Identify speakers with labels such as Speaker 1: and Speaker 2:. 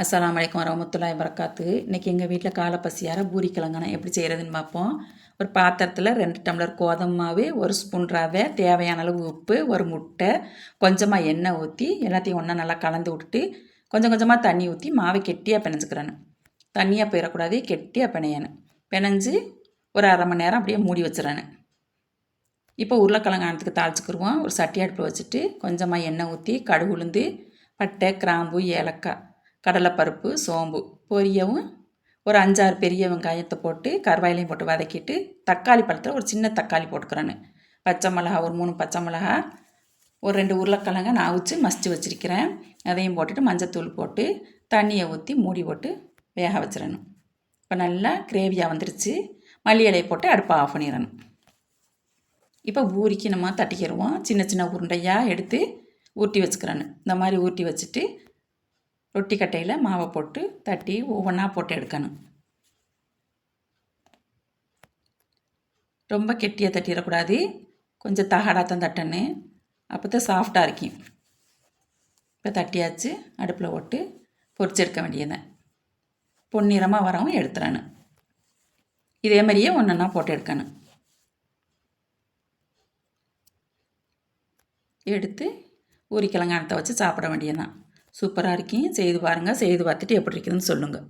Speaker 1: அஸ்ஸலாமு அலைக்கும் வரஹ்மத்துல்லாஹி வபரகாத்து. இன்றைக்கி எங்கள் வீட்டில் காலை பசியார பூரி கிழங்கணும் எப்படி செய்கிறதுன்னு பார்ப்போம். ஒரு பாத்திரத்தில் 2 டம்ளர் கோதுமை மாவு, 1 ஸ்பூன் ரவை, தேவையான அளவு உப்பு, ஒரு முட்டை, கொஞ்சமாக எண்ணெய் ஊற்றி எல்லாத்தையும் ஒன்றா நல்லா கலந்து விட்டுட்டு கொஞ்சம் கொஞ்சமாக தண்ணி ஊற்றி மாவை கெட்டியாக பிணைஞ்சிக்கிறேன்னு. தண்ணியாக போயிடக்கூடாது, கெட்டியாக பிணையணும். பிணைஞ்சு ஒரு அரை மணி நேரம் அப்படியே மூடி வச்சிடறேன்னு. இப்போ உருளைக்கிழங்கு ஆனத்துக்கு தாளிச்சுக்கிடுவோம். ஒரு சட்டி அடுப்பில் வச்சுட்டு கொஞ்சமாக எண்ணெய் ஊற்றி கடுகு உளுந்து பட்டை கிராம்பு ஏலக்காய் கடலைப்பருப்பு சோம்பு பொரியவும் ஒரு 5-6 பெரிய வெங்காயத்தை போட்டு கருவாயிலையும் போட்டு வதக்கிட்டு தக்காளி பழத்தில் ஒரு சின்ன தக்காளி போட்டுக்கிறேன்னு. பச்சை மிளகா ஒரு 3 பச்சை மிளகா, ஒரு 2 உருளைக்கிழங்க நான் அவிச்சு மசித்து வச்சுருக்கிறேன். அதையும் போட்டுட்டு மஞ்சத்தூள் போட்டு தண்ணியை ஊற்றி மூடி போட்டு வேக வச்சிடணும். இப்போ நல்லா கிரேவியாக வந்துருச்சு. மல்லி இலையை போட்டு அடுப்பை ஆஃப் பண்ணிடணும். இப்போ பூரிக்கு நம்ம தட்டிக்கிடுவோம். சின்ன சின்ன உருண்டையாக எடுத்து ஊட்டி வச்சுக்கிறேன்னு. இந்த மாதிரி ஊட்டி வச்சுட்டு ரொட்டி கட்டையில் மாவை போட்டு தட்டி ஒவ்வொன்றா போட்டு எடுக்கணும். ரொம்ப கெட்டியாக தட்டிடக்கூடாது, கொஞ்சம் தகடாக தான் தட்டணும், அப்போ தான் சாஃப்டாக இருக்கும். இப்போ தட்டியாச்சு, அடுப்பில் போட்டு பொரிச்செடுக்க வேண்டியதுதான். பொன்னிறமாக வரவும் எடுத்துடணும். இதே மாதிரியே ஒன்றா போட்டு எடுக்கணும். எடுத்து ஊரிக்கிழங்கானத்தை வச்சு சாப்பிட வேண்டியதுதான். சூப்பராக இருக்கும். செய்து பாருங்கள். செய்து பார்த்துட்டு எப்படி இருக்குதுன்னு சொல்லுங்கள்.